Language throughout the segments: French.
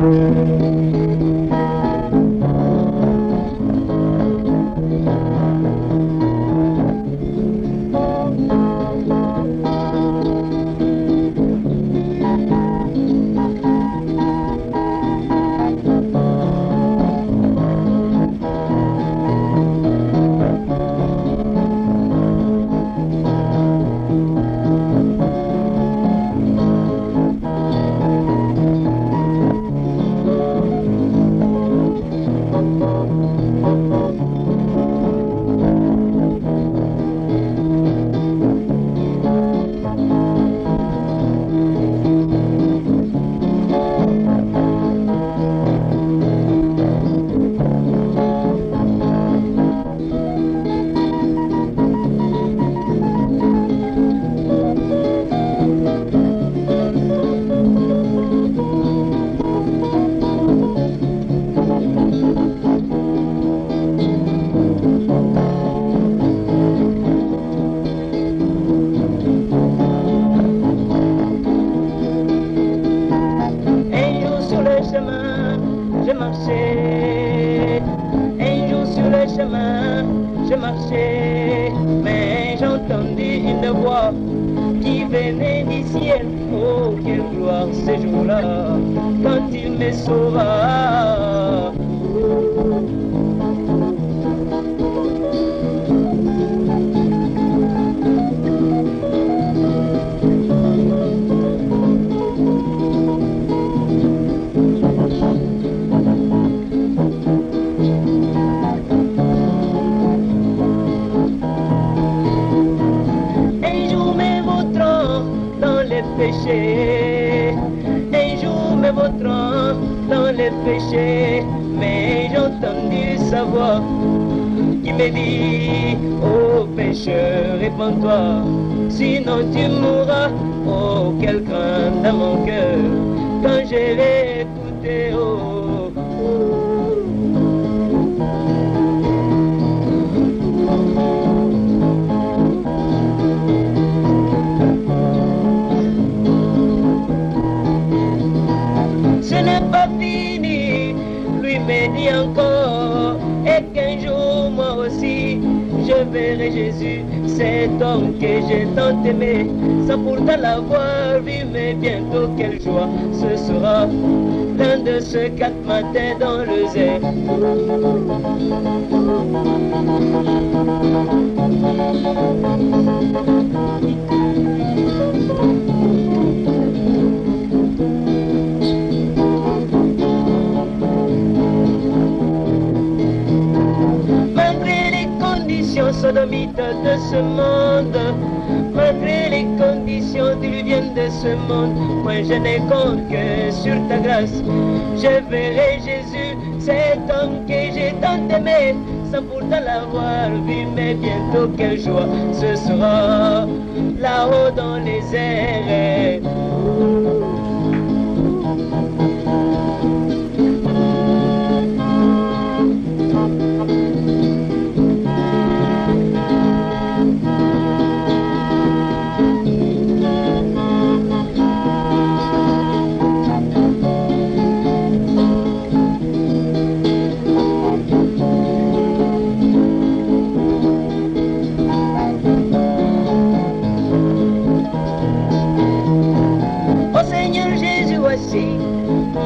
Je marchais, mais j'entendis une voix qui venait du ciel. Oh, quelle gloire ce jour-là, quand il me sauva. Un jour me vautrant dans les péchés, mais j'ai entendu sa voix qui me dit: oh pécheur, répands-toi, sinon tu mourras. Oh, quelle crainte dans mon cœur quand j'ai écouté. Oh, oh. Ce n'est pas fini, lui me dit encore, et qu'un jour moi aussi je verrai Jésus, cet homme que j'ai tant aimé, sans pourtant l'avoir vu, mais bientôt quelle joie ce sera, l'un de ces 4 matins dans le zèle. Sodomite de ce monde, malgré les conditions diluviennes de ce monde, moi je n'ai compte que sur ta grâce. Je verrai Jésus, cet homme que j'ai tant aimé, sans pourtant l'avoir vu, mais bientôt quelle joie ce sera, là-haut dans les airs.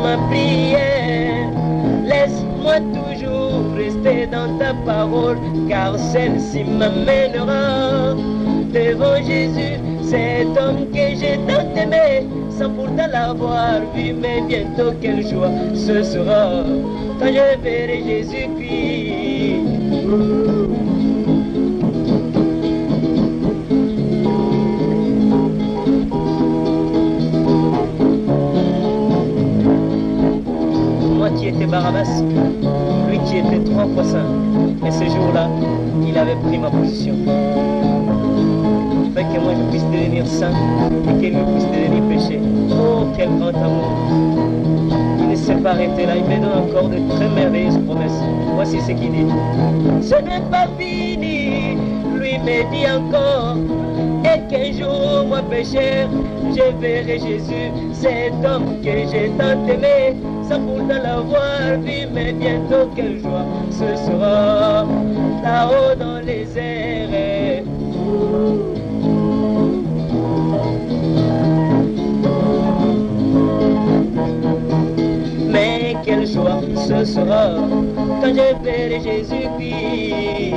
Ma prière, laisse-moi toujours rester dans ta parole, car celle-ci m'amènera devant Jésus, cet homme que j'ai tant aimé, sans pourtant l'avoir vu, mais bientôt quelle joie ce sera, quand je verrai Jésus-Christ. Qui était Barabbas, lui qui était 3 fois saint. Mais ce jour-là, il avait pris ma position. Fait que moi je puisse devenir saint et que lui puisse devenir péché. Oh, quel grand amour! Il ne s'est pas arrêté là, il me donne encore de très merveilleuses promesses. Voici ce qu'il dit. Ce n'est pas fini, lui me dit encore, et qu'un jour, moi pécheur, je verrai Jésus, cet homme que j'ai tant aimé, sans pourtant l'avoir vu, mais bientôt quelle joie ce sera, là-haut dans les airs. Mais quelle joie ce sera quand je verrai Jésus-Christ.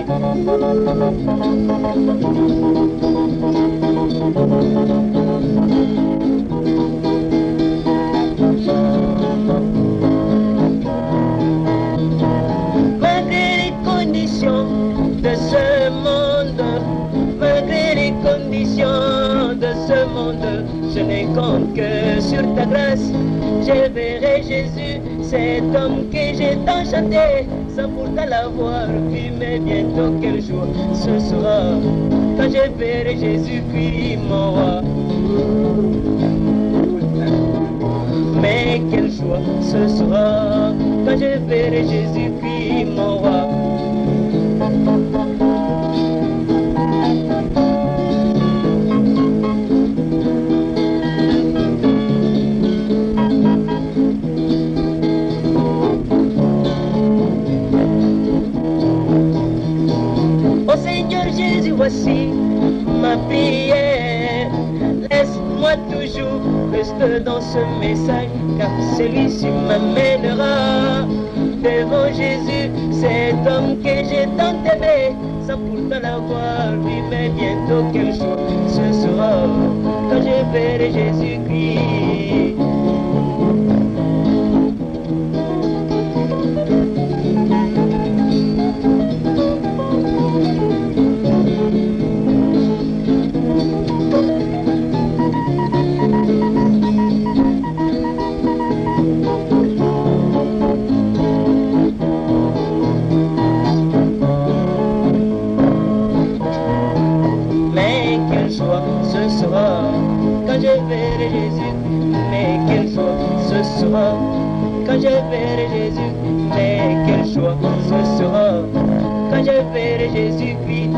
Malgré les conditions de ce monde, malgré les conditions de ce monde, je ne compte que sur ta grâce. Je verrai Jésus, cet homme que j'ai tant chanté, sans pourtant l'avoir vu, mais bientôt quel jour ce sera, quand je verrai Jésus-Christ, mon roi. Mais quelle joie ce sera, quand je verrai Jésus-Christ, mon roi. Jésus, voici ma prière. Laisse-moi toujours rester dans ce message, car celui-ci m'amènera devant Jésus, cet homme que j'ai tant aimé, sans pourtant l'avoir vu, mais bientôt quel jour ce sera, quand je verrai Jésus-Christ. Quand je verrai Jésus, mais quelle joie ce sera, quand je verrai Jésus, mais quelle joie ce sera, quand je verrai Jésus-Christ.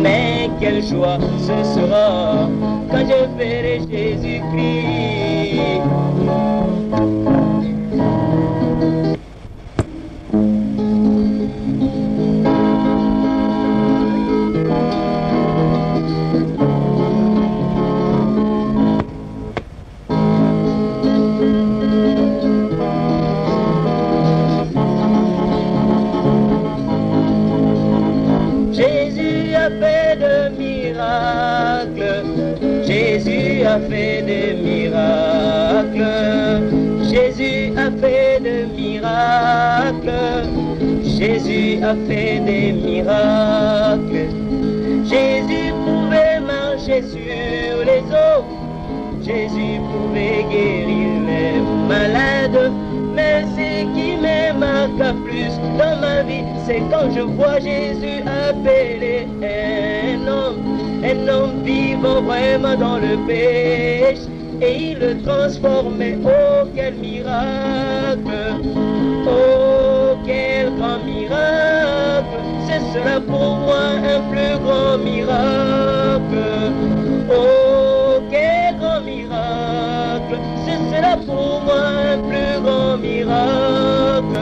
Mais quelle joie ce sera, quand je verrai Jésus-Christ. Jésus a fait de miracles, Jésus a fait des miracles, Jésus a fait de miracles, Jésus a fait des miracles. Jésus pouvait marcher sur les eaux, Jésus pouvait guérir les malades. Mais ce qui me marque plus dans ma vie, c'est quand je vois Jésus appeler un homme vivant vraiment dans le péché, et il le transformer. Oh quel miracle, oh quel grand miracle, ce sera pour moi un plus grand miracle. Oh quel grand miracle, ce sera pour moi un plus grand miracle.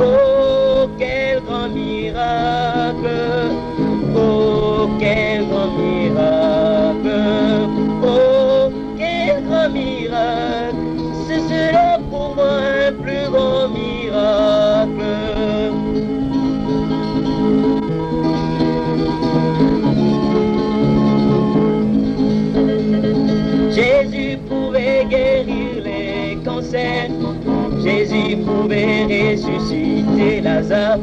Oh quel grand miracle, oh quel grand miracle, oh quel grand miracle, ce sera pour moi un plus grand miracle. Jésus pouvait guérir les cancers, Jésus pouvait ressusciter Lazare.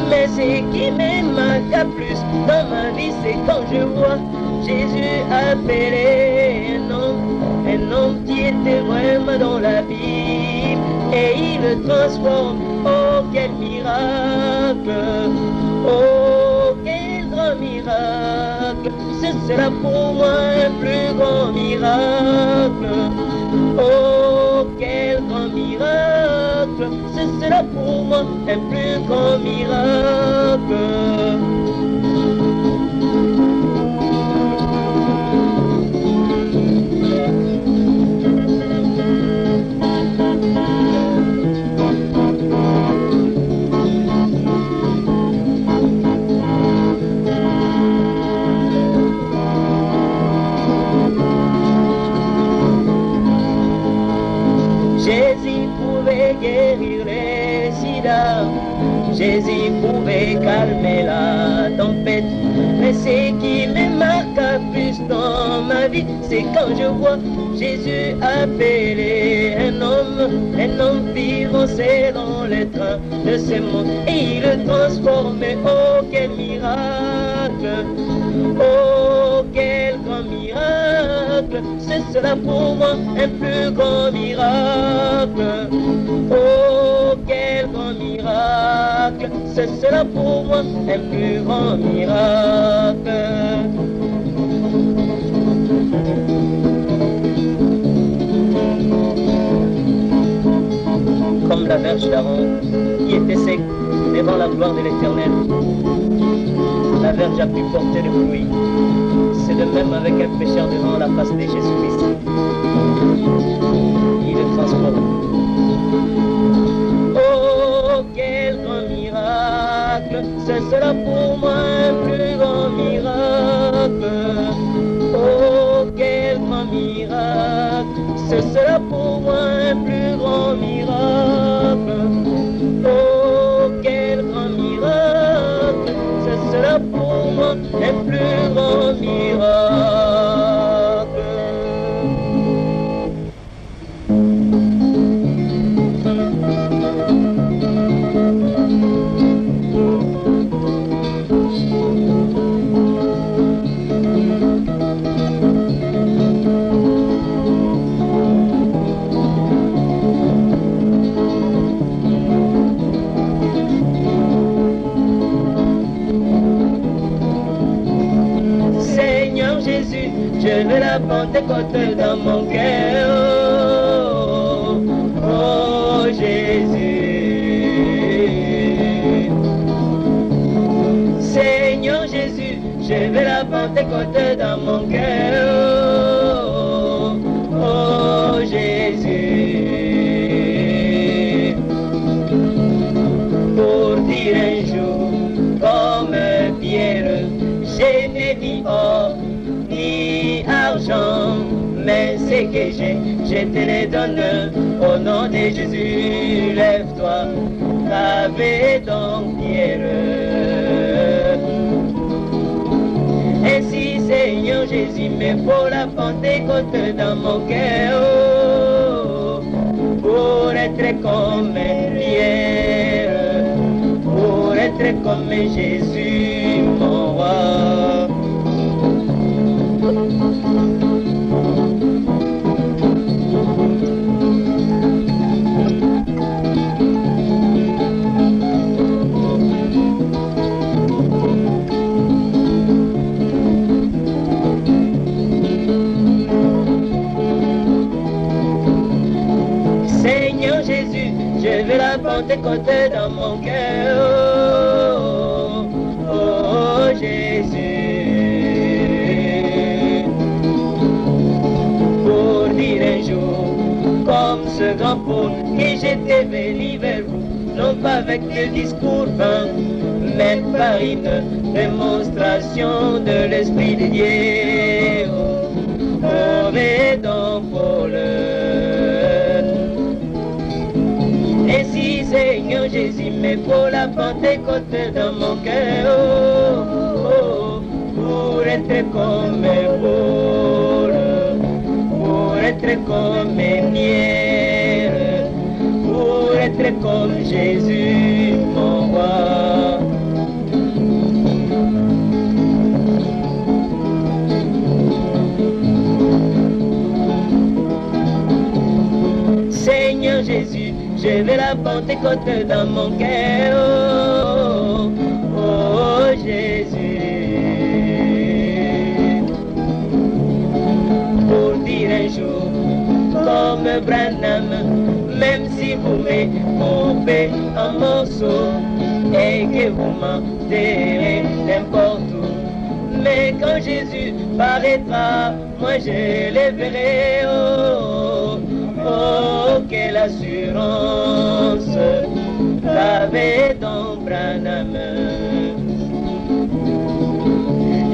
Mais ce qui me marque plus dans ma vie, c'est quand je vois Jésus appeler un homme qui était vraiment dans la Bible, et il le transforme. Oh quel miracle, oh quel grand miracle, ce sera pour moi un plus grand miracle. Oh quel grand miracle, ce sera pour moi un plus grand miracle. Jésus pouvait guérir les sida, Jésus pouvait calmer la tempête. Mais ce qui me marque plus dans ma vie, c'est quand je vois Jésus appeler un homme vivant selon les trains de ce monde. Et il le transforme, oh quel miracle, oh quel grand miracle. Ce sera pour moi un plus grand miracle, oh quel grand miracle. Ce sera pour moi un plus grand miracle. Comme la verge d'Aaron qui était sec devant la gloire de l'Éternel, la verge a pu porter le fruit. C'est de même avec un pécheur devant la face de Jésus-Christ. Il le transforme. Oh, quel grand miracle, ce sera pour moi un plus grand miracle. Oh, quel grand miracle, ce sera pour moi un plus grand miracle. Oh, quel grand miracle, ce sera pour moi un plus grand miracle. Je veux la Pentecôte dans mon cœur, oh, oh Jésus. Seigneur Jésus, je veux la Pentecôte dans mon cœur, oh, oh Jésus. Pour dire un jour comme Pierre, j'ai né ni or ni argent, mais ce que j'ai, je te le donne. Au nom de Jésus, lève-toi, avec donc Pierre. Ainsi, Seigneur Jésus, me faut la Pentecôte dans mon cœur, oh, pour être comme Pierre, pour être comme Jésus, mon roi. Seigneur Jésus, je veux la Pentecôte dans mon cœur, oh, oh Jésus. Pour dire un jour, comme ce grand Paul, que j'étais venu vers vous, non pas avec des discours vains, mais par une démonstration de l'Esprit de Dieu. Oh, mais donc Paul. Ainsi, Seigneur Jésus, me faut la Pentecôte dans mon cœur, oh, oh, pour être comme Paul, pour être comme Pierre, pour être comme Jésus, mon roi. Seigneur Jésus, je veux la Pentecôte dans mon cœur, oh, oh Jésus. Pour dire un jour, comme Branham, même si vous me coupez en morceaux et que vous m'enterrez n'importe où, mais quand Jésus paraîtra, moi je le verrai, oh, oh, quelle assurance l'avait dans Branham.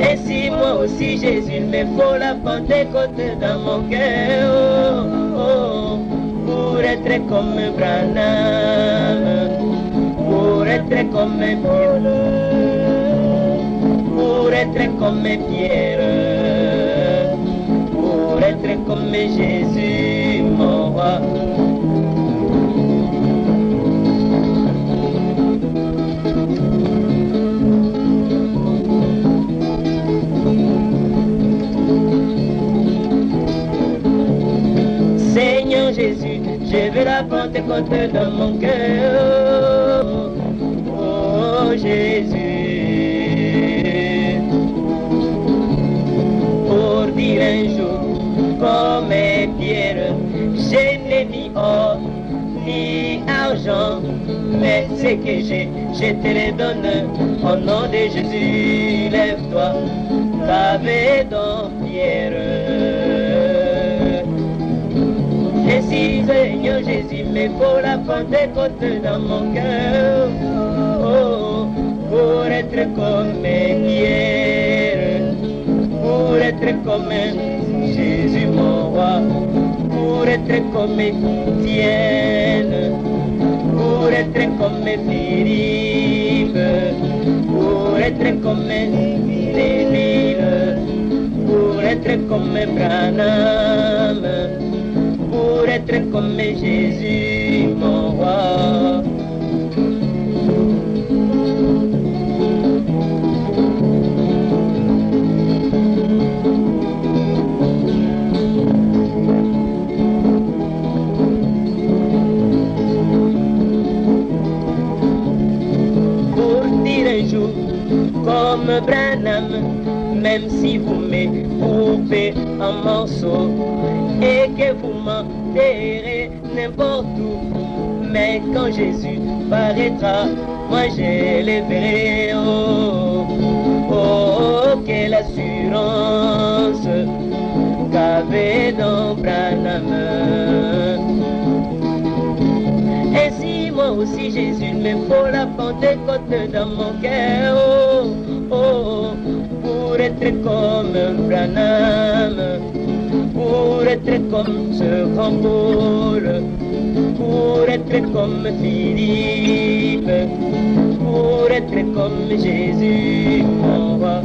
Et si moi aussi Jésus, il me faut la Pentecôte dans mon cœur, oh, oh, pour être comme Branham, pour être comme Paul, pour être comme Pierre, pour être comme Jésus, mon roi. Seigneur Jésus, je veux la Pentecôte dans mon cœur. Oh Jésus, pour dire un jour comme Pierre, je n'ai ni or ni argent, mais ce que j'ai, je te le donne. Au nom de Jésus, lève-toi, t'avais donc Pierre. Ainsi, Seigneur Jésus, mais pour la Pentecôte dans mon cœur, oh, pour être comme Pierre, pour être comme Jésus mon roi, pour être comme Étienne, pour être comme Philippe, pour être comme Daniel, pour être comme Branham, pour être comme Jésus, mon roi. Pour dire un jour comme Branham, même si vous me coupez en morceaux et que vous m'enterrez n'importe où, mais quand Jésus paraîtra, moi je le verrai. Oh, oh, oh, quelle assurance qu'avait dans Branham. Ainsi moi aussi Jésus me faut la Pentecôte dans mon cœur. Oh, oh, oh, pour être comme Branham, pour être comme ce grand Paul, pour être comme Philippe, pour être comme Jésus, mon roi.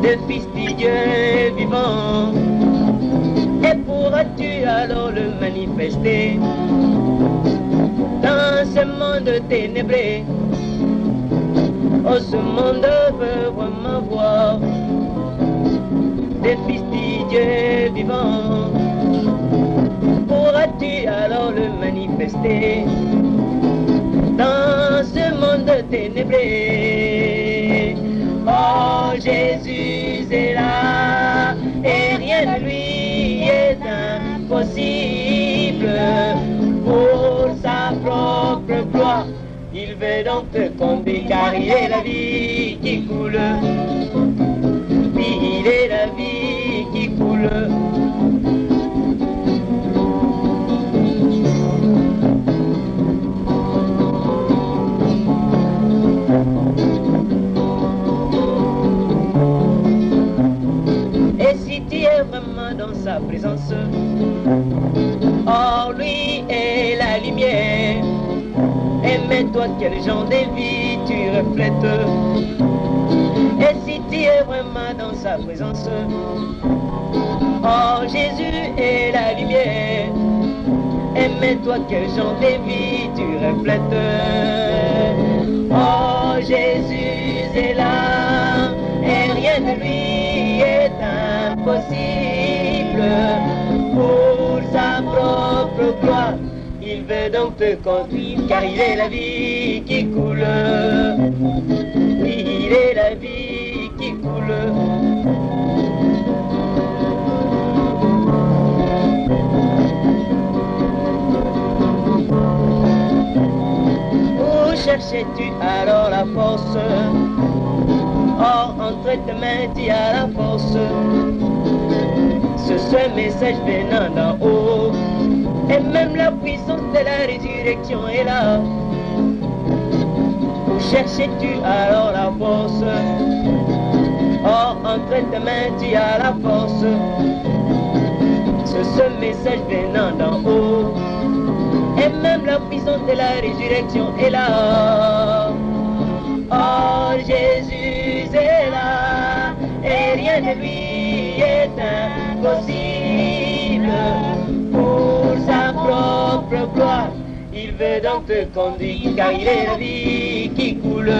Le Fils du Dieu vivant, et pourras-tu alors le manifester dans ce monde ténébré? Oh, ce monde veut vraiment voir le Fils du Dieu vivant. Pourras-tu alors le manifester dans ce monde ténébré? Oh, Jésus est là, et rien de lui est impossible. Pour sa propre gloire, il veut donc te combler, car il est la vie qui coule. Oui, il est la vie qui coule. Vraiment dans sa présence, or lui est la lumière, et toi quel genre de vie tu reflètes. Et si tu es vraiment dans sa présence, oh Jésus est la lumière, et toi quel genre de vie tu reflètes. Oh Jésus est là, et rien de lui est impossible. Pour sa propre gloire, il veut donc te conduire, car il est la vie qui coule. Il est la vie qui coule. cherchais-tu alors la force? Or, entre tes mains, tu as la force. Ce message venant d'en haut, et même la puissance de la résurrection est là. Où cherchais-tu alors la force? Or, entre tes mains, tu as la force. Ce message venant d'en haut, et même la puissance de la résurrection est là. Oh, Jésus est là, et rien ne lui est impossible. Pour sa propre gloire, il veut donc te conduire, car il est la vie qui coule.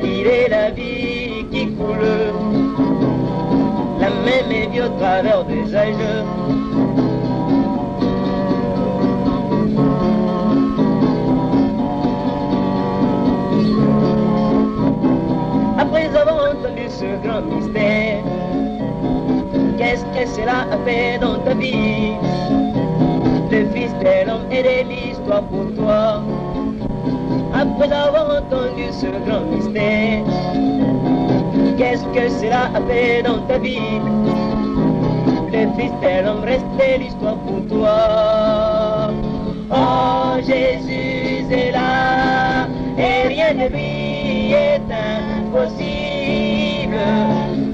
Il est la vie qui coule. La même est vue au travers des âges. Après avoir entendu ce grand mystère, qu'est-ce que cela a fait dans ta vie? Le Fils de l'homme et de l'histoire pour toi. Après avoir entendu ce grand mystère, qu'est-ce que cela a fait dans ta vie? Le Fils de l'homme reste l'histoire pour toi. Oh, Jésus est là, et rien ne lui est impossible.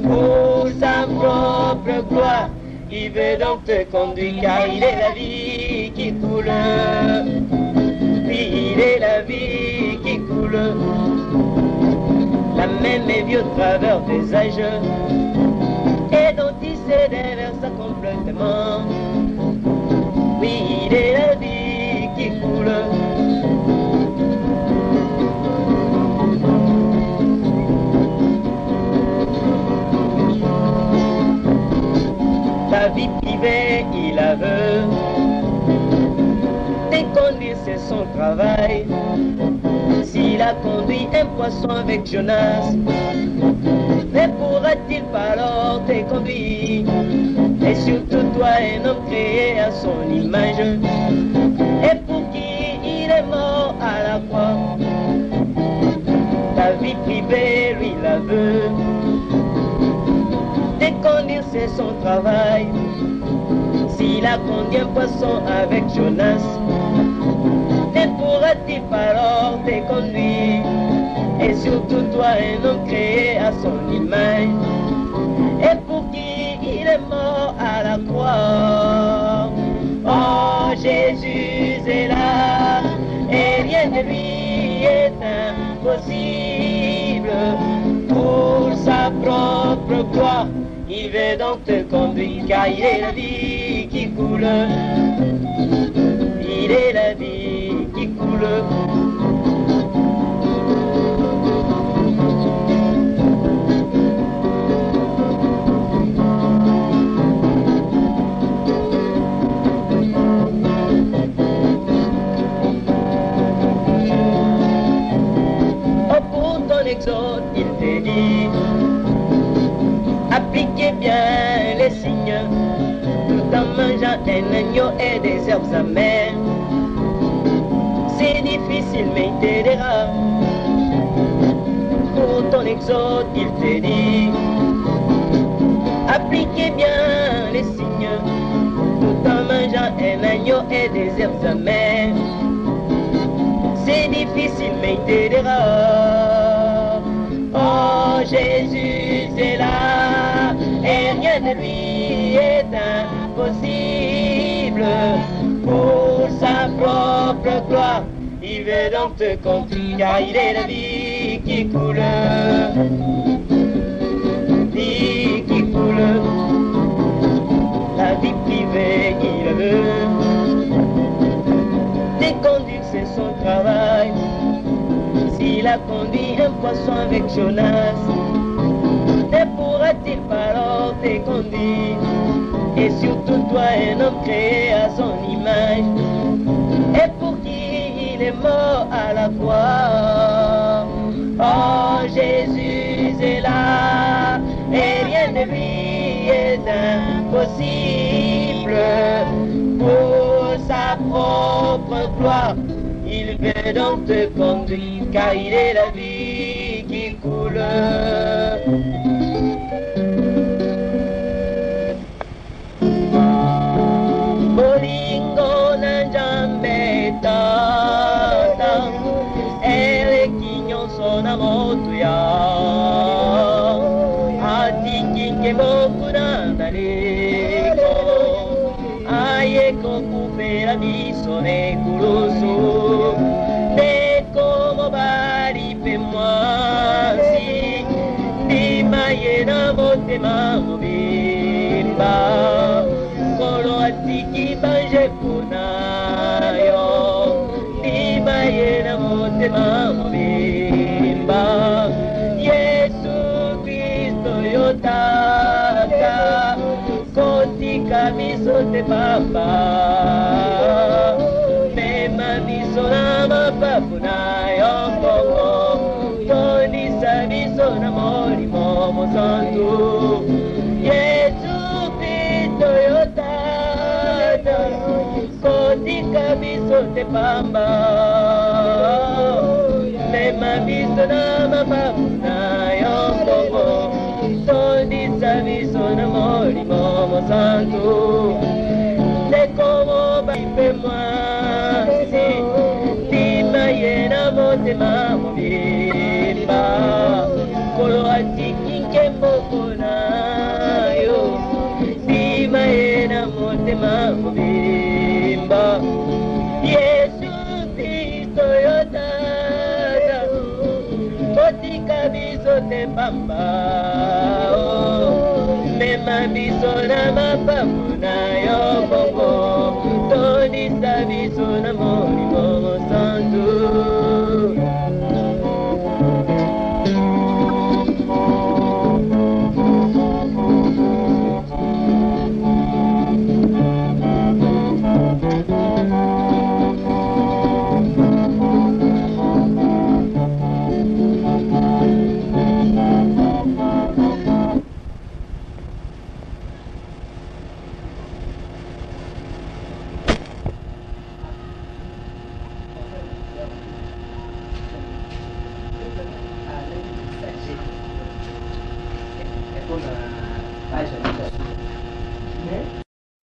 Pour sa propre gloire, il veut donc te conduire, car il est la vie qui coule. Oui, il est la vie qui coule. La même est vue au travers des âges, et dont il se déverse complètement. Oui, il est la vie qui coule. Ta vie privée, il la veut. Déconduire, c'est son travail. S'il a conduit un poisson avec Jonas, mais pourra-t-il pas alors te conduire? Et surtout toi, un homme créé à son image, et pour qui il est mort à la croix. Ta vie privée, lui la veut. Déconduire, c'est son travail. S'il a conduit un poisson avec Jonas, ne pourra-t-il pas alors te conduire? Et surtout toi, un homme créé à son image, et pour qui il est mort à la croix. Oh, Jésus est là, et rien de lui est impossible. Pour sa propre gloire, il veut donc te conduire, car il est la vie qui coule. Il est la vie qui coule. Oh, pour ton exode, il te dit, appliquez bien les signes, tout en mangeant un agneau et des herbes amères. C'est difficile, mais il t'aidera. Pour ton exode, il te dit, appliquez bien les signes, tout en mangeant un agneau et des herbes amères. C'est difficile, mais il t'aidera. Oh, Jésus est là, et rien de lui est impossible. Pour sa propre gloire, il veut donc te conduire, car il est la vie qui coule. Vie qui coule. La vie privée, il veut. Déconduire, c'est son travail. S'il a conduit un poisson avec Jonas, ne pourra-t-il pas alors te conduire? Et surtout toi, un homme créé à son image, et pour qui il est mort à la croix. Oh, Jésus est là, et rien de lui est impossible. Pour sa propre gloire, il veut donc te conduire, car il est la vie qui coule. Bolingo na jambeta, ele kinyo sona moto ya, ati kinke boku na nareko, aye kokupera miso ne kurusu, ne como bari pe mwasi, ni maye na mote mamo bimba. Atiki banje punayo di mayena mote mamimba Yesu Kristo yotaka kotika miso te papa mema miso na mapapu nayo koko tonisa miso na mori momo santu Yesu Kristo yotaka Kotika biso te pamba Mema biso na mapapu na yongogo Tonisa biso na mori momo santo Te como baipe mwasi Tima yena mote mamo bimba Kolo atiki nkemboko na yo Tima yena mote mamo bimba Yesu Kristo yotata Kotika biso te pamba Mema biso na mapapu na yo bongo Tonisa biso na mori momo santo Con la paisa,